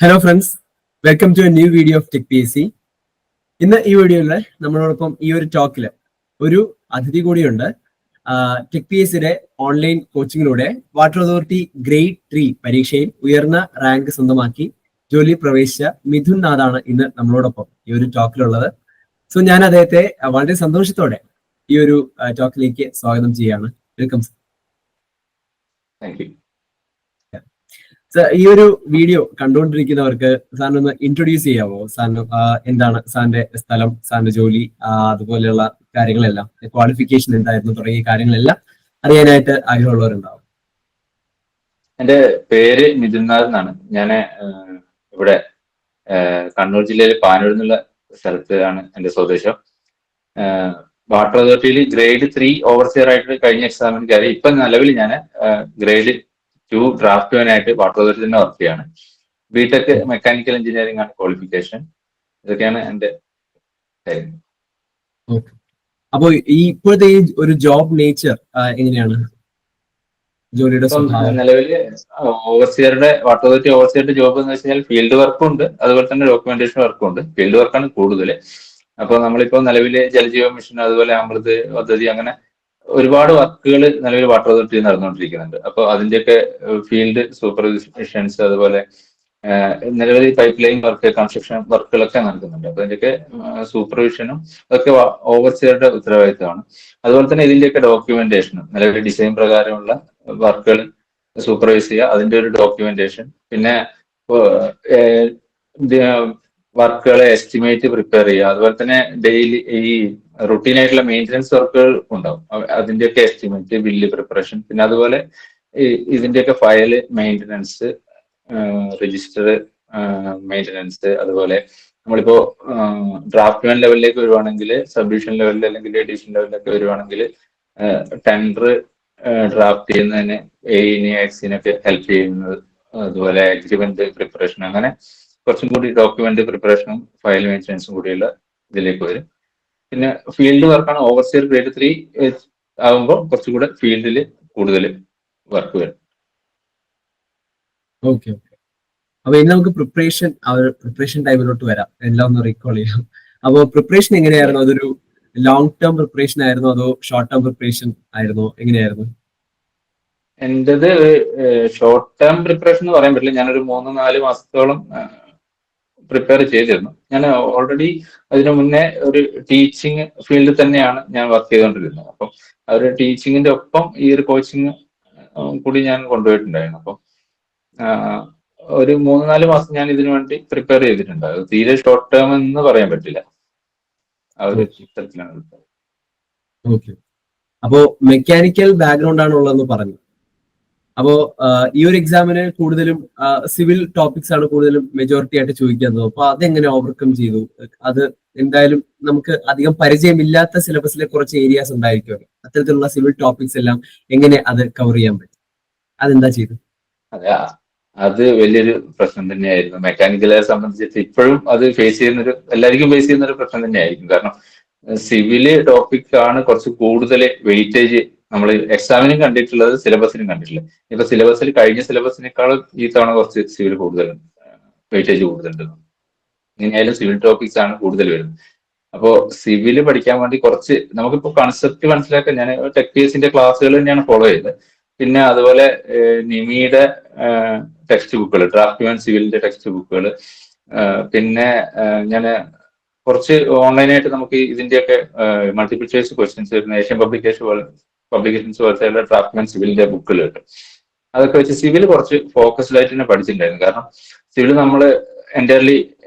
Hello friends, welcome to a new video of tech P S C. ഇന്ന് ഈ വീഡിയോയിൽ നമ്മളോടൊപ്പം ഈ ഒരു ടോക്കിൽ ഒരു അതിഥി കൂടിയുണ്ട്. ടെക് പി എസ് സിയുടെ ഓൺലൈൻ കോച്ചിങ്ങിലൂടെ വാട്ടർ അതോറിറ്റി ഗ്രേഡ് 3 പരീക്ഷയിൽ ഉയർന്ന റാങ്ക് സ്വന്തമാക്കി ജോലി പ്രവേശിച്ച മിഥുൻ നാഥാണ് ഇന്ന് നമ്മളോടൊപ്പം ഈ ഒരു ടോക്കിലുള്ളത്. സോ ഞാൻ അദ്ദേഹത്തെ വളരെ സന്തോഷത്തോടെ ഈ ഒരു ടോക്കിലേക്ക് സ്വാഗതം ചെയ്യാണ്. Welcome sir. Thank you. ഈ ഒരു വീഡിയോ കണ്ടുകൊണ്ടിരിക്കുന്നവർക്ക് സാറിന് ഒന്ന് ഇൻട്രൊഡ്യൂസ് ചെയ്യാമോ? സാറിന് എന്താണ് സാറിന്റെ സ്ഥലം, സാറിന്റെ ജോലി, അതുപോലെയുള്ള കാര്യങ്ങളെല്ലാം, ക്വാളിഫിക്കേഷൻ എന്തായിരുന്നു തുടങ്ങിയ കാര്യങ്ങളെല്ലാം അറിയാനായിട്ട് ആഗ്രഹമുള്ളവരുണ്ടാവും. എന്റെ പേര് മിഥുൻ നാഥ് എന്നാണ്. ഞാൻ ഇവിടെ കണ്ണൂർ ജില്ലയിൽ പാനൂർ എന്നുള്ള സ്ഥലത്താണ് എന്റെ സ്വദേശം. വാട്ടർ അതോറിറ്റിയിൽ ഗ്രേഡ് 3 ഓവർസിയർ ആയിട്ട് കഴിഞ്ഞ എക്സാമിന് കയറി. ഇപ്പൊ നിലവിൽ ഞാൻ ഗ്രേഡ് 2 ഡ്രാഫ്റ്റ്മാനായിട്ട് വാട്ടർ അതോറിറ്റി തന്നെ വർക്ക് ചെയ്യാണ്. ബിടെക് മെക്കാനിക്കൽ എഞ്ചിനീയറിംഗ് ആണ് ക്വാളിഫിക്കേഷൻ. ഇതൊക്കെയാണ് എന്റെ കാര്യം. അപ്പോ ഈ ഇപ്പോഴത്തെ ഈ ഒരു ജോബ് നേച്ചർ എങ്ങനെയാണ്? ജോലിയുടെ നിലവില് ഓവർസിയറുടെ വാട്ടർ അതോറിറ്റി ഓവർസിയറുടെ ജോബ് എന്ന് വെച്ചാൽ ഫീൽഡ് വർക്കും ഉണ്ട്, അതുപോലെ തന്നെ ഡോക്യുമെന്റേഷൻ വർക്കും ഉണ്ട്. ഫീൽഡ് വർക്കാണ് കൂടുതൽ. അപ്പൊ നമ്മളിപ്പോ നിലവില് ജലജീവൻ മിഷൻ, അതുപോലെ അമൃത് പദ്ധതി, അങ്ങനെ ഒരുപാട് വർക്കുകൾ നിലവിൽ വാട്ടർ അതോറിറ്റി നടന്നുകൊണ്ടിരിക്കുന്നുണ്ട്. അപ്പൊ അതിന്റെയൊക്കെ ഫീൽഡ് സൂപ്പർവിഷൻസ്, അതുപോലെ നിരവധി പൈപ്പ് ലൈൻ വർക്ക്, കൺസ്ട്രക്ഷൻ വർക്കുകളൊക്കെ നടക്കുന്നുണ്ട്. അപ്പൊ ഇതിന്റെയൊക്കെ സൂപ്പർവിഷനും അതൊക്കെ ഓവർസിയറുടെ ഉത്തരവാദിത്തമാണ്. അതുപോലെ തന്നെ ഇതിന്റെയൊക്കെ ഡോക്യുമെന്റേഷനും നിലവിൽ ഡിസൈൻ പ്രകാരമുള്ള വർക്കുകൾ സൂപ്പർവൈസ് ചെയ്യുക, അതിന്റെ ഒരു ഡോക്യുമെന്റേഷൻ, പിന്നെ വർക്കുകളെ എസ്റ്റിമേറ്റ് പ്രിപ്പയർ ചെയ്യുക, അതുപോലെ തന്നെ ഡെയിലി ഈ റുട്ടീൻ ആയിട്ടുള്ള മെയിൻ്റനൻസ് വർക്കുകൾ ഉണ്ടാവും, അതിന്റെയൊക്കെ എസ്റ്റിമേറ്റ്, ബില്ല് പ്രിപ്പറേഷൻ, പിന്നെ അതുപോലെ ഇതിന്റെയൊക്കെ ഫയല് മെയിൻ്റനൻസ്, രജിസ്റ്റർ മെയിൻ്റനൻസ്, അതുപോലെ നമ്മളിപ്പോ ഡ്രാഫ്റ്റ്മാൻ ലെവലിലേക്ക് വരുവാണെങ്കിൽ, സബ് ഡിവിഷൻ ലെവലിൽ അല്ലെങ്കിൽ എഡിഷൻ ലെവലിലൊക്കെ വരുവാണെങ്കിൽ ടെൻഡർ ഡ്രാഫ്റ്റ് ചെയ്യുന്നതിന് എക്സിനൊക്കെ ഹെൽപ്പ് ചെയ്യുന്നത്, അതുപോലെ എഗ്രിമെന്റ് പ്രിപ്പറേഷൻ, അങ്ങനെ കുറച്ചും കൂടി ഡോക്യുമെന്റ് പ്രിപ്പറേഷനും ഫയൽ മെയിൻ്റനൻസും കൂടിയുള്ള ഇതിലേക്ക് വരും. പിന്നെ ഫീൽഡ് വർക്കാണ് ഓവർസിയർ ഗ്രേഡ് 3 ആകുമ്പോൾ കുറച്ചുകൂടെ ഫീൽഡിൽ കൂടുതൽ വർക്ക് വരും. Okay okay. അപ്പൊ ഇന്ന് നമുക്ക് പ്രിപ്പറേഷൻ ടൈമിലോട്ട് വരാം, എല്ലാം ഒന്ന് റീകോൾ ചെയ്യാം. അപ്പൊ പ്രിപ്പറേഷൻ എങ്ങനെയായിരുന്നു? അതൊരു ലോങ് ടേം പ്രിപ്പറേഷൻ ആയിരുന്നോ അതോ ഷോർട്ട് ടേം പ്രിപ്പറേഷൻ ആയിരുന്നോ? എങ്ങനെയായിരുന്നു? എന്റേത് ഷോർട്ട് ടേം പ്രിപ്പറേഷൻ എന്ന് പറയാൻ പറ്റില്ല. ഞാനൊരു 3-4 മാസത്തോളം പ്രിപ്പയർ ചെയ്തിരുന്നു. ഞാൻ ഓൾറെഡി അതിനു മുന്നേ ഒരു ടീച്ചിങ് ഫീൽഡിൽ തന്നെയാണ് ഞാൻ വർക്ക് ചെയ്തുകൊണ്ടിരുന്നത്. അപ്പം ആ ഒരു ടീച്ചിങ്ങിന്റെ ഒപ്പം ഈ ഒരു കോച്ചിങ് കൂടി ഞാൻ കൊണ്ടുപോയിട്ടുണ്ടായിരുന്നു. അപ്പം ഒരു 3-4 മാസം ഞാൻ ഇതിനു വേണ്ടി പ്രിപ്പയർ ചെയ്തിട്ടുണ്ട്. അത് തീരെ ഷോർട്ട് ടേം എന്ന് പറയാൻ പറ്റില്ല. ആ ഒരു ചിത്രത്തിലാണ്. ഓക്കെ. അപ്പോ മെക്കാനിക്കൽ ബാക്ക്ഗ്രൗണ്ട് ആണ് ഉള്ളതെന്ന് പറഞ്ഞു. അപ്പോ ഈ ഒരു എക്സാമിന് കൂടുതലും സിവിൽ ടോപ്പിക്സ് ആണ് കൂടുതലും മെജോറിറ്റി ആയിട്ട് ചോദിക്കുന്നത്. അപ്പൊ അതെങ്ങനെ ഓവർകം ചെയ്തു? അത് എന്തായാലും നമുക്ക് അധികം പരിചയമില്ലാത്ത സിലബസിലെ കുറച്ച് ഏരിയാസ് ഉണ്ടായിരിക്കുമല്ലോ. അത്തരത്തിലുള്ള സിവിൽ ടോപ്പിക്സ് എല്ലാം എങ്ങനെ അത് കവർ ചെയ്യാൻ പറ്റും? അതെന്താ ചെയ്തു? അതെ, അത് വലിയൊരു പ്രശ്നം തന്നെയായിരുന്നു. മെക്കാനിക്കലെ സംബന്ധിച്ചിട്ട് ഇപ്പോഴും അത് എല്ലാവർക്കും ഫേസ് ചെയ്യുന്ന ഒരു പ്രശ്നം തന്നെയായിരിക്കും. കാരണം സിവില് ടോപ്പിക് ആണ് കുറച്ച് കൂടുതൽ വെയിറ്റേജ് നമ്മൾ എക്സാമിനും കണ്ടിട്ടുള്ളത്, സിലബസിനും കണ്ടിട്ടുള്ളത്. ഇപ്പൊ സിലബസിൽ കഴിഞ്ഞ സിലബസിനേക്കാളും ഈ തവണ കുറച്ച് സിവിൽ കൂടുതലുണ്ട്, വെയിറ്റേജ് കൂടുതലുണ്ട്. ഇങ്ങനെയായാലും സിവിൽ ടോപ്പിക്സ് ആണ് കൂടുതൽ വരുന്നത്. അപ്പോ സിവില് പഠിക്കാൻ വേണ്ടി കുറച്ച് നമുക്കിപ്പോ കൺസെപ്റ്റ് മനസ്സിലാക്കാൻ ഞാൻ ടെക് പി എസിന്റെ ക്ലാസ്സുകൾ തന്നെയാണ് ഫോളോ ചെയ്തത്. പിന്നെ അതുപോലെ നിമിയുടെ ടെക്സ്റ്റ് ബുക്കുകൾ, ഡ്രാഫ്റ്റ്മാൻ സിവിലിന്റെ ടെക്സ്റ്റ് ബുക്കുകൾ, പിന്നെ ഞാൻ കുറച്ച് ഓൺലൈനായിട്ട് നമുക്ക് ഇതിന്റെയൊക്കെ മൾട്ടിപ്പിൾ ചോയ്സ് ക്വസ്റ്റ്യൻസ് വരുന്ന ഏഷ്യൻ പബ്ലിക്കേഷൻസ് പോലത്തെ ഡ്രാഫ്റ്റ്മാൻ സിവിലിന്റെ ബുക്കുകൾ കിട്ടും. അതൊക്കെ വെച്ച് സിവിൽ കുറച്ച് ഫോക്കസ്ഡ് ആയിട്ട് തന്നെ പഠിച്ചിട്ടുണ്ടായിരുന്നു. കാരണം സിവിൽ നമ്മൾ എൻ്റയർലി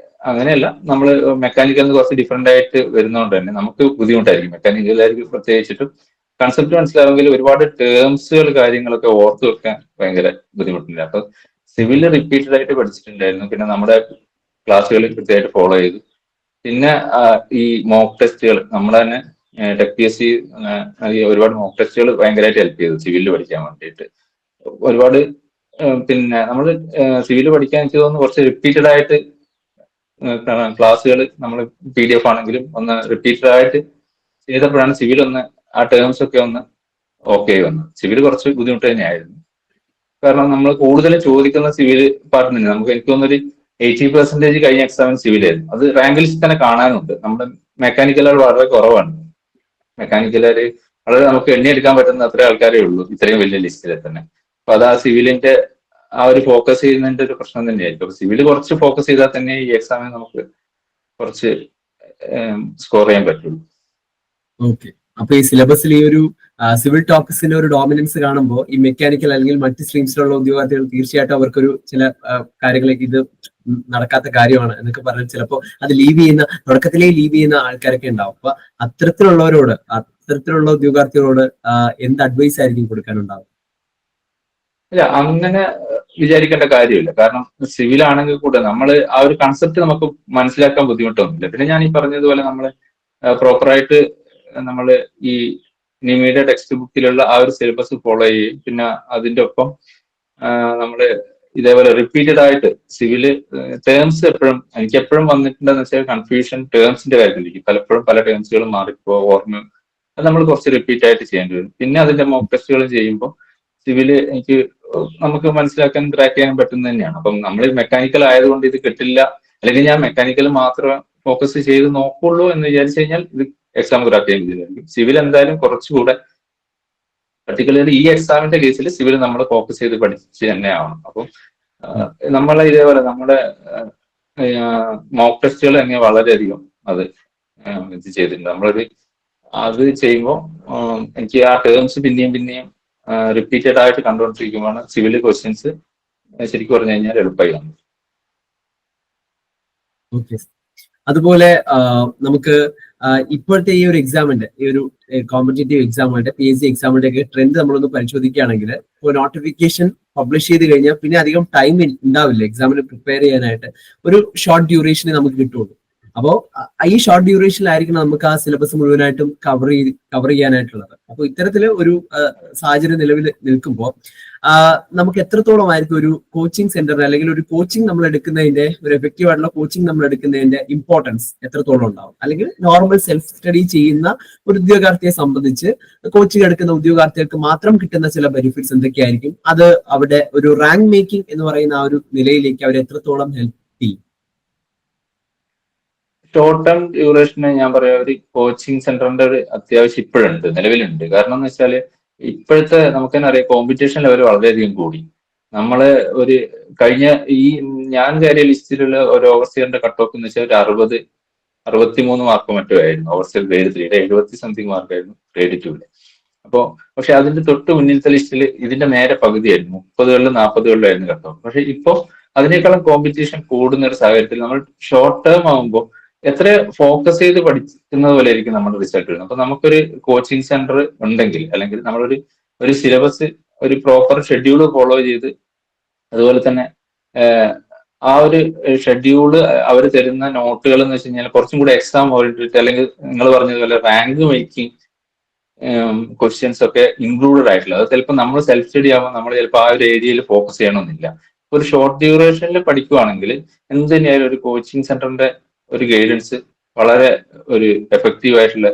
അങ്ങനെയല്ല, നമ്മൾ മെക്കാനിക്കൽ കുറച്ച് ഡിഫറെന്റ് ആയിട്ട് വരുന്നതുകൊണ്ട് തന്നെ നമുക്ക് ബുദ്ധിമുട്ടായിരിക്കും. മെക്കാനിക്കലായിരിക്കും പ്രത്യേകിച്ചിട്ടും കൺസെപ്റ്റ് മനസ്സിലാവുമെങ്കിൽ ഒരുപാട് ടേംസുകൾ കാര്യങ്ങളൊക്കെ ഓർത്ത് വെക്കാൻ ഭയങ്കര ബുദ്ധിമുട്ടുണ്ട്. അപ്പൊ സിവിൽ റിപ്പീറ്റഡ് ആയിട്ട് പഠിച്ചിട്ടുണ്ടായിരുന്നു. പിന്നെ നമ്മുടെ ക്ലാസ്സുകൾ കൃത്യമായിട്ട് ഫോളോ ചെയ്തു. പിന്നെ ഈ മോക്ക് ടെസ്റ്റുകൾ നമ്മൾ തന്നെ ടെക് പി എസ് സി ഒരുപാട് മോക്ക് ടെസ്റ്റുകൾ ഭയങ്കരമായിട്ട് ഹെൽപ്പ് ചെയ്തു സിവിലിൽ പഠിക്കാൻ വേണ്ടിയിട്ട്. ഒരുപാട് പിന്നെ നമ്മൾ സിവിൽ പഠിക്കാൻ എനിക്ക് തോന്നുന്നു കുറച്ച് റിപ്പീറ്റഡ് ആയിട്ട് ക്ലാസ്സുകൾ നമ്മൾ PDF ആണെങ്കിലും ഒന്ന് റിപ്പീറ്റഡ് ആയിട്ട് ചെയ്തപ്പോഴാണ് സിവിൽ ഒന്ന് ആ ടേംസ് ഒക്കെ ഒന്ന് ഓക്കെ വന്നു. സിവിൽ കുറച്ച് ബുദ്ധിമുട്ട് തന്നെയായിരുന്നു. കാരണം നമ്മൾ കൂടുതൽ ചോദിക്കുന്ന സിവിൽ പാർട്ടിന് നമുക്ക് എനിക്ക് തോന്നുന്നൊരു 80% കഴിഞ്ഞ എക്സാമിന് സിവിലായിരുന്നു. അത് റാങ്ക് ലിസ്റ്റ് തന്നെ കാണാനുണ്ട്. നമ്മുടെ മെക്കാനിക്കലുകൾ വളരെ കുറവാണ്. മെക്കാനിക്കലുകാര് വളരെ നമുക്ക് എണ്ണിയെടുക്കാൻ പറ്റുന്ന അത്രയും ആൾക്കാരേ ഉള്ളൂ ഇത്രയും വലിയ ലിസ്റ്റിൽ തന്നെ. അപ്പൊ അത് ആ സിവിലിന്റെ ആ ഒരു ഫോക്കസ് ചെയ്യുന്നതിന്റെ ഒരു പ്രശ്നം തന്നെയായിരിക്കും. അപ്പൊ സിവിൽ കുറച്ച് ഫോക്കസ് ചെയ്താൽ തന്നെ ഈ എക്സാമിന് നമുക്ക് കുറച്ച് സ്കോർ ചെയ്യാൻ പറ്റുള്ളൂ. ഓക്കെ. അപ്പൊ ഈ സിലബസിൽ ഈ ഒരു സിവിൽ ടോപ്പിക്സിന്റെ ഒരു ഡോമിനൻസ് കാണുമ്പോൾ ഈ മെക്കാനിക്കൽ അല്ലെങ്കിൽ മറ്റ് സ്ട്രീംസിലുള്ള ഉദ്യോഗാർത്ഥികൾ തീർച്ചയായിട്ടും അവർക്കൊരു ചില കാര്യങ്ങളൊക്കെ ഇത് നടക്കാത്ത കാര്യമാണ് എന്നൊക്കെ പറഞ്ഞാൽ ചിലപ്പോൾ അത് ലീവ് ചെയ്യുന്ന തുടക്കത്തിലേ ലീവ് ചെയ്യുന്ന ആൾക്കാരൊക്കെ ഉണ്ടാവും. അപ്പൊ അത്തരത്തിലുള്ള ഉദ്യോഗാർത്ഥികളോട് എന്ത് അഡ്വൈസ് ആയിരിക്കും കൊടുക്കാനുണ്ടാവും? ഇല്ല, അങ്ങനെ വിചാരിക്കേണ്ട കാര്യമില്ല. കാരണം സിവിൽ ആണെങ്കിൽ കൂടെ നമ്മൾ ആ ഒരു കൺസെപ്റ്റ് നമുക്ക് മനസ്സിലാക്കാൻ ബുദ്ധിമുട്ടൊന്നുമില്ല. പിന്നെ ഞാൻ ഈ പറഞ്ഞതുപോലെ നമ്മൾ പ്രോപ്പറായിട്ട് നമ്മൾ ഈ നിമിയുടെ ടെക്സ്റ്റ് ബുക്കിലുള്ള ആ ഒരു സിലബസ് ഫോളോ ചെയ്യുകയും പിന്നെ അതിന്റെ ഒപ്പം നമ്മൾ ഇതേപോലെ റിപ്പീറ്റഡ് ആയിട്ട് സിവില് ടേംസ് എനിക്ക് എപ്പോഴും വന്നിട്ടുണ്ടെന്ന് വെച്ചാൽ കൺഫ്യൂഷൻ ടേംസിന്റെ കാര്യത്തിലേക്ക് പലപ്പോഴും പല ടേംസുകളും മാറിപ്പോ ഓർമ്മ അത് നമ്മൾ കുറച്ച് റിപ്പീറ്റ് ആയിട്ട് ചെയ്യേണ്ടി വരും. പിന്നെ അതിന്റെ മോക്ക് ടെസ്റ്റുകൾ ചെയ്യുമ്പോൾ സിവില് നമുക്ക് മനസ്സിലാക്കാൻ ട്രാക്ക് ചെയ്യാൻ പറ്റുന്നത് തന്നെയാണ്. അപ്പം നമ്മൾ മെക്കാനിക്കൽ ആയതുകൊണ്ട് ഇത് കിട്ടില്ല, അല്ലെങ്കിൽ ഞാൻ മെക്കാനിക്കൽ മാത്രം ഫോക്കസ് ചെയ്ത് നോക്കുള്ളൂ എന്ന് വിചാരിച്ചു കഴിഞ്ഞാൽ ഇത് എക്സാം ക്രാക്ക് ചെയ്യാൻ പറ്റില്ലായിരിക്കും. സിവിൽ എന്തായാലും കുറച്ചുകൂടെ പർട്ടിക്കുലർലി ഈ എക്സാമിന്റെ കേസിൽ സിവിൽ നമ്മൾ ഫോക്കസ് ചെയ്ത് പഠിച്ച് തന്നെ ആവണം. അപ്പം നമ്മളെ ഇതേപോലെ നമ്മുടെ മോക്ക് ടെസ്റ്റുകൾ തന്നെ വളരെയധികം അത് ഇത് ചെയ്തിട്ടുണ്ട്. അത് ചെയ്യുമ്പോൾ എനിക്ക് ആ ടേംസ് പിന്നെയും പിന്നെയും റിപ്പീറ്റഡ് ആയിട്ട് കണ്ടുകൊണ്ടിരിക്കുമ്പോഴാണ് സിവിൽ ക്വസ്റ്റ്യൻസ് ശരിക്കും പറഞ്ഞു കഴിഞ്ഞാൽ എളുപ്പമായി വന്നത്. ഓക്കെ. അതുപോലെ നമുക്ക് ഇപ്പോഴത്തെ ഈ ഒരു എക്സാമിന്റെ ഈ ഒരു കോമ്പറ്റേറ്റീവ് എക്സാമുകളുടെ PSC എക്സാമുകളുടെ ഒക്കെ ട്രെൻഡ് നമ്മളൊന്ന് പരിശോധിക്കുകയാണെങ്കിൽ ഇപ്പോൾ നോട്ടിഫിക്കേഷൻ പബ്ലിഷ് ചെയ്ത് കഴിഞ്ഞാൽ പിന്നെ അധികം ടൈം ഉണ്ടാവില്ല എക്സാമിന് പ്രിപ്പയർ ചെയ്യാനായിട്ട്. ഒരു ഷോർട്ട് ഡ്യൂറേഷനെ നമുക്ക് കിട്ടുള്ളൂ. അപ്പോൾ ഈ ഷോർട്ട് ഡ്യൂറേഷനിലായിരിക്കണം നമുക്ക് ആ സിലബസ് മുഴുവനായിട്ടും കവർ ചെയ്യാനായിട്ടുള്ളത്. അപ്പോൾ ഇത്തരത്തില് ഒരു സാഹചര്യം നിലവിൽ നിൽക്കുമ്പോൾ നമുക്ക് എത്രത്തോളം ആയിരിക്കും ഒരു കോച്ചിങ് സെന്ററിന് അല്ലെങ്കിൽ ഒരു കോച്ചിങ് നമ്മൾ എടുക്കുന്നതിന്റെ ഒരു എഫക്റ്റീവ് ആയിട്ടുള്ള കോച്ചിങ് നമ്മൾ എടുക്കുന്നതിന്റെ ഇമ്പോർട്ടൻസ് എത്രത്തോളം ഉണ്ടാവും? അല്ലെങ്കിൽ നോർമൽ സെൽഫ് സ്റ്റഡി ചെയ്യുന്ന ഒരു ഉദ്യോഗാർത്ഥിയെ സംബന്ധിച്ച് കോച്ചിങ് എടുക്കുന്ന ഉദ്യോഗാർത്ഥികൾക്ക് മാത്രം കിട്ടുന്ന ചില ബെനിഫിറ്റ്സ് എന്തൊക്കെയായിരിക്കും? അത് അവിടെ ഒരു റാങ്ക് മേക്കിംഗ് എന്ന് പറയുന്ന ആ ഒരു നിലയിലേക്ക് അവർ എത്രത്തോളം ഹെൽപ്പ് ചെയ്യും? ഷോർട്ട് ടേം ഡ്യൂറേഷന് ഞാൻ പറയാം ഒരു കോച്ചിങ് സെന്ററിന്റെ ഒരു അത്യാവശ്യം ഇപ്പോഴുണ്ട്, നിലവിലുണ്ട്. കാരണം എന്ന് വെച്ചാല് ഇപ്പോഴത്തെ നമുക്ക് തന്നെ അറിയാം കോമ്പറ്റീഷൻ ലെവൽ വളരെയധികം കൂടി. നമ്മള് ഒരു കഴിഞ്ഞ ഞാൻ കയറിയ ലിസ്റ്റിലുള്ള ഒരു ഓവർസിയറിന്റെ കട്ട് ഓഫ് എന്ന് വെച്ചാൽ ഒരു 63 മാർക്ക് മറ്റോ ആയിരുന്നു ഓവർസിയർ ഗ്രേഡ് 3യുടെ, 70 സംതിങ് മാർക്കായിരുന്നു ഗ്രേഡ് 2ല്. അപ്പോ പക്ഷെ അതിന്റെ തൊട്ട് മുന്നിലത്തെ ലിസ്റ്റിൽ ഇതിന്റെ നേരെ പകുതിയായിരുന്നു, 30കളിലും 40കളിലായിരുന്നു കട്ട് ഓഫ്. പക്ഷെ ഇപ്പോ അതിനേക്കാളും കോമ്പറ്റീഷൻ കൂടുന്ന ഒരു സാഹചര്യത്തിൽ നമ്മൾ ഷോർട്ട് ടേം ആകുമ്പോൾ എത്ര ഫോക്കസ് ചെയ്ത് പഠിക്കുന്നത് പോലെ ആയിരിക്കും നമ്മുടെ റിസൾട്ട് വരുന്നത്. അപ്പൊ നമുക്കൊരു കോച്ചിങ് സെന്റർ ഉണ്ടെങ്കിൽ അല്ലെങ്കിൽ നമ്മളൊരു സിലബസ് ഒരു പ്രോപ്പർ ഷെഡ്യൂൾ ഫോളോ ചെയ്ത് അതുപോലെ തന്നെ ആ ഒരു ഷെഡ്യൂള് അവർ തരുന്ന നോട്ടുകൾ എന്ന് വെച്ച് കഴിഞ്ഞാൽ കുറച്ചും കൂടി എക്സാം ഓറിയന്റഡ് അല്ലെങ്കിൽ നിങ്ങൾ പറഞ്ഞതുപോലെ റാങ്ക് മേക്കിംഗ് ക്വസ്റ്റ്യൻസ് ഒക്കെ ഇൻക്ലൂഡഡ് ആയിട്ടുള്ളത്. അത് ചിലപ്പോൾ നമ്മൾ സെൽഫ് സ്റ്റഡി ആകുമ്പോൾ നമ്മൾ ചിലപ്പോൾ ആ ഒരു ഏരിയയിൽ ഫോക്കസ് ചെയ്യണമെന്നില്ല. ഒരു ഷോർട്ട് ഡ്യൂറേഷനിൽ പഠിക്കുവാണെങ്കിൽ എന്ത് തന്നെയായാലും ഒരു കോച്ചിങ് സെന്ററിന്റെ ഒരു ഗൈഡൻസ് വളരെ ഒരു എഫക്റ്റീവ് ആയിട്ടുള്ള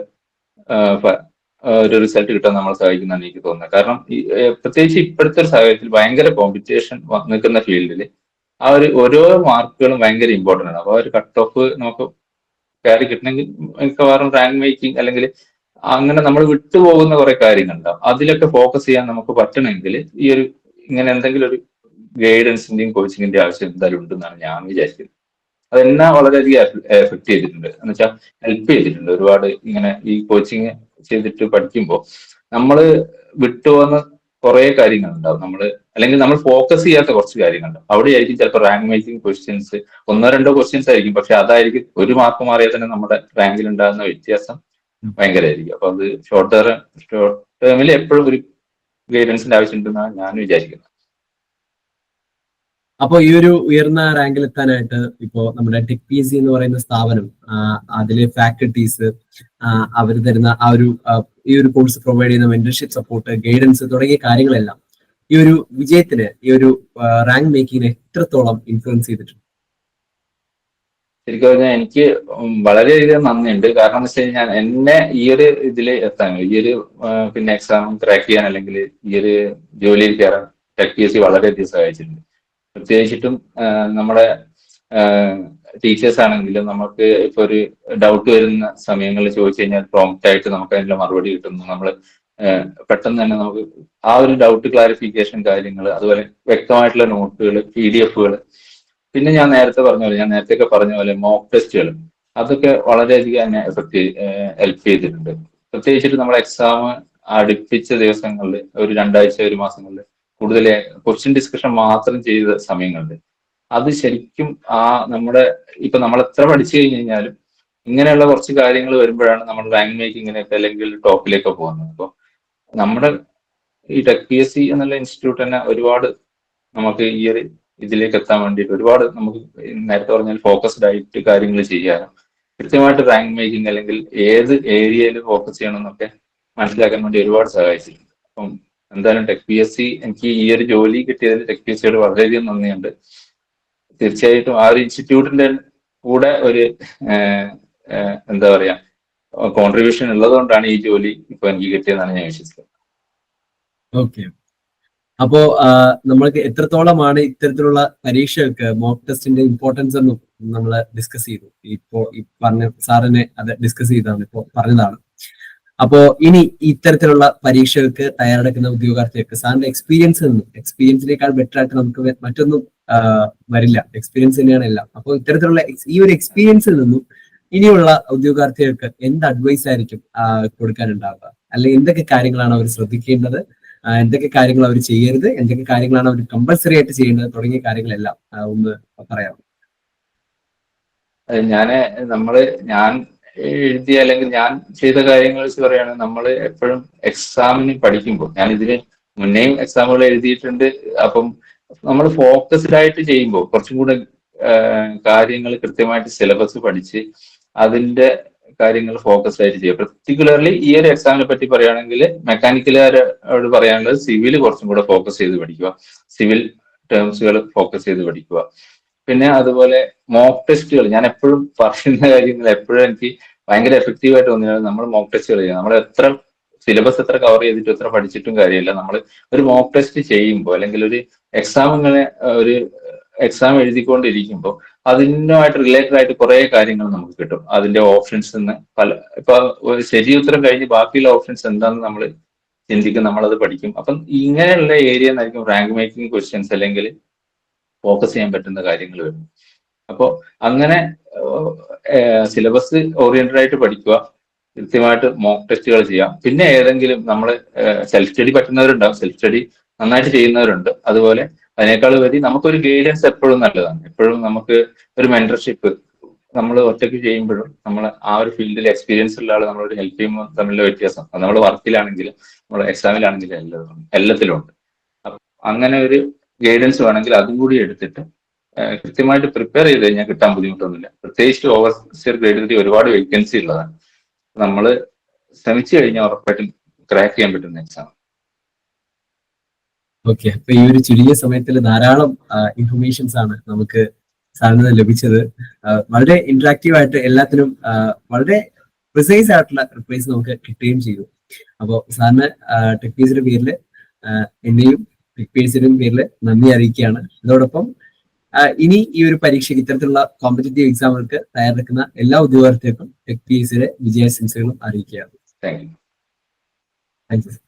ഒരു റിസൾട്ട് കിട്ടാൻ നമ്മളെ സഹായിക്കുന്നതാണ് എനിക്ക് തോന്നുന്നത്. കാരണം പ്രത്യേകിച്ച് ഇപ്പോഴത്തെ ഒരു സാഹചര്യത്തിൽ ഭയങ്കര കോമ്പറ്റീഷൻ നിൽക്കുന്ന ഫീൽഡിൽ ആ ഒരു ഓരോ മാർക്കുകളും ഭയങ്കര ഇമ്പോർട്ടൻ്റ് ആണ്. അപ്പോൾ ആ ഒരു കട്ട് ഓഫ് നമുക്ക് കയറി കിട്ടണമെങ്കിൽ മിക്കവാറും റാങ്ക് മേക്കിംഗ് അല്ലെങ്കിൽ അങ്ങനെ നമ്മൾ വിട്ടുപോകുന്ന കുറെ കാര്യങ്ങളുണ്ടാവും. അതിലൊക്കെ ഫോക്കസ് ചെയ്യാൻ നമുക്ക് പറ്റണമെങ്കിൽ ഈ ഒരു ഇങ്ങനെ എന്തെങ്കിലും ഒരു ഗൈഡൻസിന്റെയും കോച്ചിങ്ങിന്റെ ആവശ്യം എന്തായാലും ഉണ്ടെന്നാണ് ഞാൻ വിചാരിക്കുന്നത്. അതെന്നെ വളരെയധികം എഫക്ട് ചെയ്തിട്ടുണ്ട്, എന്ന് വെച്ചാൽ ഹെൽപ്പ് ചെയ്തിട്ടുണ്ട് ഒരുപാട്. ഇങ്ങനെ ഈ കോച്ചിങ് ചെയ്തിട്ട് പഠിക്കുമ്പോൾ നമ്മൾ വിട്ടുപോകുന്ന കുറെ കാര്യങ്ങളുണ്ടാവും, അല്ലെങ്കിൽ നമ്മൾ ഫോക്കസ് ചെയ്യാത്ത കുറച്ച് കാര്യങ്ങളുണ്ടാവും. അവിടെയായിരിക്കും ചിലപ്പോൾ റാങ്ക് മേക്കിംഗ് ക്വസ്റ്റ്യൻസ് 1-2 ക്വസ്റ്റ്യൻസ് ആയിരിക്കും, പക്ഷെ അതായിരിക്കും ഒരു മാർക്ക് മാറിയാൽ തന്നെ നമ്മുടെ റാങ്കിൽ ഉണ്ടാകുന്ന വ്യത്യാസം ഭയങ്കരമായിരിക്കും. അപ്പൊ അത് ഷോർട്ട് ടേമിൽ എപ്പോഴും ഒരു ഗൈഡൻസിന്റെ ആവശ്യം ഉണ്ടെന്നാണ് ഞാൻ വിചാരിക്കുന്നത്. അപ്പോൾ ഈ ഒരു ഉയർന്ന റാങ്കിൽ എത്താനായിട്ട് ഇപ്പോ നമ്മുടെ ടെക് PSC എന്ന് പറയുന്ന സ്ഥാപനം അതിലെ ഫാക്കൽറ്റീസ് അവർ തരുന്ന ഈ ഒരു കോഴ്സ് പ്രൊവൈഡ് ചെയ്യുന്ന മെന്റർഷിപ്പ് സപ്പോർട്ട് ഗൈഡൻസ് തുടങ്ങിയ കാര്യങ്ങളെല്ലാം ഈ ഒരു വിജയത്തിന് ഈ ഒരു റാങ്ക് മേക്കിങ്ങിനെ എത്രത്തോളം ഇൻഫ്ലുവൻസ് ചെയ്തിട്ടുണ്ട്? ശരിക്കും പറഞ്ഞാൽ എനിക്ക് വളരെയധികം നന്ദിയുണ്ട്. കാരണം എന്ന് വെച്ച് കഴിഞ്ഞാൽ എന്നെ ഈ ഒരു ഇതിൽ എത്താൻ ഈ ഒരു പിന്നെ എക്സാം ക്രാക്ക് ചെയ്യാൻ അല്ലെങ്കിൽ ഈ ഒരു ജോലിയിൽ കയറാൻ ടെക് PSC വളരെയധികം സഹായിച്ചിട്ടുണ്ട്. പ്രത്യേകിച്ചിട്ടും നമ്മുടെ ടീച്ചേഴ്സ് ആണെങ്കിലും നമുക്ക് ഇപ്പൊ ഒരു ഡൗട്ട് വരുന്ന സമയങ്ങളിൽ ചോദിച്ചു കഴിഞ്ഞാൽ പ്രോംപ്റ്റ് ആയിട്ട് നമുക്ക് അതിനുള്ള മറുപടി കിട്ടുന്നു. നമ്മൾ പെട്ടെന്ന് തന്നെ നമുക്ക് ആ ഒരു ഡൗട്ട് ക്ലാരിഫിക്കേഷൻ കാര്യങ്ങൾ, അതുപോലെ വ്യക്തമായിട്ടുള്ള നോട്ടുകൾ, PDF പിന്നെ ഞാൻ നേരത്തെ പറഞ്ഞ പോലെ മോക്ക് ടെസ്റ്റുകൾ, അതൊക്കെ വളരെയധികം എന്നെ ഹെൽപ്പ് ചെയ്തിട്ടുണ്ട്. പ്രത്യേകിച്ചിട്ട് നമ്മൾ എക്സാം അടുപ്പിച്ച ദിവസങ്ങളിൽ, ഒരു 2 ആഴ്ച 1 മാസങ്ങളിൽ കൂടുതൽ ക്വസ്റ്റ്യൻ ഡിസ്കഷൻ മാത്രം ചെയ്ത സമയങ്ങളുണ്ട്. അത് ശരിക്കും ഇപ്പൊ നമ്മൾ എത്ര പഠിച്ചു കഴിഞ്ഞു കഴിഞ്ഞാലും ഇങ്ങനെയുള്ള കുറച്ച് കാര്യങ്ങൾ വരുമ്പോഴാണ് നമ്മൾ റാങ്ക് മേക്കിങ്ങിനൊക്കെ അല്ലെങ്കിൽ ടോപ്പിലേക്ക് പോകുന്നത്. അപ്പോൾ നമ്മുടെ ഈ TechPSC എന്നുള്ള ഇൻസ്റ്റിറ്റ്യൂട്ട് തന്നെ ഒരുപാട് നമുക്ക് ഈ ഒരു ഇതിലേക്ക് എത്താൻ വേണ്ടിയിട്ട് ഒരുപാട് നമുക്ക് നേരത്തെ പറഞ്ഞാൽ ഫോക്കസ്ഡ് ആയിട്ട് കാര്യങ്ങൾ ചെയ്യാനും കൃത്യമായിട്ട് റാങ്ക് മേക്കിംഗ് അല്ലെങ്കിൽ ഏത് ഏരിയയിൽ ഫോക്കസ് ചെയ്യണം എന്നൊക്കെ മനസ്സിലാക്കാൻ വേണ്ടി ഒരുപാട് സഹായിച്ചിട്ടുണ്ട്. അപ്പം എന്തായാലും TechPSC എനിക്ക് ഈ ഒരു ജോലി കിട്ടിയതിൽ TechPSCയോട് വളരെയധികം നന്ദിയുണ്ട്. തീർച്ചയായിട്ടും ആ ഒരു ഇൻസ്റ്റിറ്റ്യൂട്ടിന്റെ കൂടെ ഒരു എന്താ പറയാ കോൺട്രിബ്യൂഷൻ ഉള്ളത് കൊണ്ടാണ് ഈ ജോലി ഇപ്പൊ എനിക്ക് കിട്ടിയതെന്നാണ് ഞാൻ വിശ്വസിക്കുന്നത്. ഓക്കെ, അപ്പോ നമ്മൾക്ക് എത്രത്തോളമാണ് ഇത്തരത്തിലുള്ള പരീക്ഷകൾക്ക് മോക്ക് ടെസ്റ്റിന്റെ ഇമ്പോർട്ടൻസ് എന്നും നമ്മൾ ഡിസ്കസ് ചെയ്തു. ഇപ്പോ ഈ പറഞ്ഞ സാറിനെ അത് ഡിസ്കസ് ചെയ്താണ്, ഇപ്പോ പറഞ്ഞതാണ്. അപ്പോ ഇനി ഇത്തരത്തിലുള്ള പരീക്ഷകൾക്ക് തയ്യാറെടുക്കുന്ന ഉദ്യോഗാർത്ഥികൾക്ക് സാറിന്റെ എക്സ്പീരിയൻസിനേക്കാൾ ബെറ്റർ ആയിട്ട് നമുക്ക് മറ്റൊന്നും വരില്ല. എക്സ്പീരിയൻസ് തന്നെയാണ് എല്ലാം. അപ്പോൾ ഇത്തരത്തിലുള്ള ഈ ഒരു എക്സ്പീരിയൻസിൽ നിന്നും ഇനിയുള്ള ഉദ്യോഗാർത്ഥികൾക്ക് എന്ത് അഡ്വൈസ് ആയിരിക്കും കൊടുക്കാനുണ്ടാവുക? അല്ലെങ്കിൽ എന്തൊക്കെ കാര്യങ്ങളാണ് അവർ ശ്രദ്ധിക്കേണ്ടത്, എന്തൊക്കെ കാര്യങ്ങൾ അവർ ചെയ്യരുത്, എന്തൊക്കെ കാര്യങ്ങളാണ് അവർ കമ്പൽസറി ആയിട്ട് ചെയ്യേണ്ടത് തുടങ്ങിയ കാര്യങ്ങളെല്ലാം ഒന്ന് പറയാം. ഞാൻ എഴുതിയ അല്ലെങ്കിൽ ഞാൻ ചെയ്ത കാര്യങ്ങൾ വെച്ച് പറയുകയാണെങ്കിൽ നമ്മൾ എപ്പോഴും എക്സാമിന് പഠിക്കുമ്പോൾ, ഞാൻ ഇതിന് മുന്നേയും എക്സാമുകൾ എഴുതിയിട്ടുണ്ട്. അപ്പം നമ്മൾ ഫോക്കസ്ഡ് ആയിട്ട് ചെയ്യുമ്പോൾ കുറച്ചും കൂടെ കാര്യങ്ങൾ കൃത്യമായിട്ട് സിലബസ് പഠിച്ച് അതിന്റെ കാര്യങ്ങൾ ഫോക്കസ്ഡ് ആയിട്ട് ചെയ്യുക. പെർട്ടിക്കുലർലി ഈ ഒരു എക്സാമിനെ പറ്റി പറയുകയാണെങ്കിൽ മെക്കാനിക്കലുകാരോട് പറയാനുള്ളത് സിവിൽ കുറച്ചും കൂടെ ഫോക്കസ് ചെയ്ത് പഠിക്കുക, സിവിൽ ടേംസുകൾ ഫോക്കസ് ചെയ്ത് പഠിക്കുക. പിന്നെ അതുപോലെ മോക്ക് ടെസ്റ്റുകൾ, ഞാൻ എപ്പോഴും പറയുന്ന കാര്യങ്ങൾ എപ്പോഴും എനിക്ക് ഭയങ്കര എഫക്റ്റീവ് ആയിട്ട് തോന്നിയത് നമ്മൾ മോക്ക് ടെസ്റ്റുകൾ ചെയ്യുക. നമ്മൾ എത്ര സിലബസ് എത്ര കവർ ചെയ്തിട്ടും എത്ര പഠിച്ചിട്ടും കാര്യമില്ല. നമ്മൾ ഒരു മോക്ക് ടെസ്റ്റ് ചെയ്യുമ്പോൾ അല്ലെങ്കിൽ ഒരു എക്സാം എഴുതിക്കൊണ്ടിരിക്കുമ്പോൾ അതിനുമായിട്ട് റിലേറ്റഡ് ആയിട്ട് കുറെ കാര്യങ്ങൾ നമുക്ക് കിട്ടും. അതിന്റെ ഓപ്ഷൻസ് ഇപ്പൊ ശരി ഉത്തരം കഴിഞ്ഞ് ബാക്കിയുള്ള ഓപ്ഷൻസ് എന്താണെന്ന് നമ്മൾ ചിന്തിക്കും, നമ്മളത് പഠിക്കും. അപ്പം ഇങ്ങനെയുള്ള ഏരിയ എന്നായിരിക്കും റാങ്ക് മേക്കിംഗ് ക്വസ്റ്റ്യൻസ് അല്ലെങ്കിൽ ഫോക്കസ് ചെയ്യാൻ പറ്റുന്ന കാര്യങ്ങൾ വരും. അപ്പോൾ അങ്ങനെ സിലബസ് ഓറിയന്റഡ് ആയിട്ട് പഠിക്കുക, കൃത്യമായിട്ട് മോക്ക് ടെസ്റ്റുകൾ ചെയ്യാം. പിന്നെ ഏതെങ്കിലും നമ്മൾ സെൽഫ് സ്റ്റഡി പറ്റുന്നവരുണ്ടാവും, സെൽഫ് സ്റ്റഡി നന്നായിട്ട് ചെയ്യുന്നവരുണ്ട്. അതുപോലെ അതിനേക്കാൾ ഉപരി നമുക്കൊരു ഗൈഡൻസ് എപ്പോഴും നല്ലതാണ്. എപ്പോഴും നമുക്ക് ഒരു മെന്റർഷിപ്പ്, നമ്മൾ ഒറ്റയ്ക്ക് ചെയ്യുമ്പോഴും നമ്മൾ ആ ഒരു ഫീൽഡിൽ എക്സ്പീരിയൻസ് ഉള്ള ആൾ നമ്മളോട് ഹെൽപ്പ് ചെയ്യുമ്പോൾ തമ്മിലുള്ള വ്യത്യാസം, നമ്മൾ വർക്കിലാണെങ്കിലും നമ്മൾ എക്സാമിലാണെങ്കിലും എല്ലാത്തിലും ഉണ്ട്. അപ്പൊ അങ്ങനെ ഒരു ഗൈഡൻസ് വേണമെങ്കിൽ അതും കൂടി എടുത്തിട്ട് കൃത്യമായിട്ട് പ്രിപ്പയർ ചെയ്ത് കഴിഞ്ഞാൽ കിട്ടാൻ ബുദ്ധിമുട്ടൊന്നുമില്ല. പ്രത്യേകിച്ച് ഓവർസിയർ ഗ്രേഡ് 3 ഒരുപാട് വേക്കൻസി ഉള്ളതാണ്. നമ്മൾ ശ്രമിച്ചു കഴിഞ്ഞാൽ ഉറപ്പായിട്ടും ക്രാക്ക് ചെയ്യാൻ പറ്റുന്ന എക്സാം. ഓക്കെ, അപ്പൊ ഈ ഒരു ചുരുങ്ങിയ സമയത്തിൽ ധാരാളം ഇൻഫർമേഷൻസ് ആണ് നമുക്ക് സാറിന് ലഭിച്ചത്. വളരെ ഇന്ററാക്റ്റീവ് ആയിട്ട് എല്ലാത്തിനും വളരെ പ്രിസൈസ് ആയിട്ടുള്ള റിപ്ലൈസ് നമുക്ക് കിട്ടുകയും ചെയ്തു. അപ്പോൾ സാറിന് TechPSCയുടെ പേരിൽ എന്നെയും TechPSCയുടെയും പേരിൽ നന്ദി അറിയിക്കുകയാണ്. അതോടൊപ്പം ഇനി ഈ ഒരു പരീക്ഷയ്ക്ക് ഇത്തരത്തിലുള്ള കോമ്പറ്റേറ്റീവ് എക്സാമുകൾക്ക് തയ്യാറെടുക്കുന്ന എല്ലാ ഉദ്യോഗാർത്ഥികൾക്കും TechPSCയുടെ വിജയാശംസകളും അറിയിക്കുകയാണ്. Thank you. Thank you.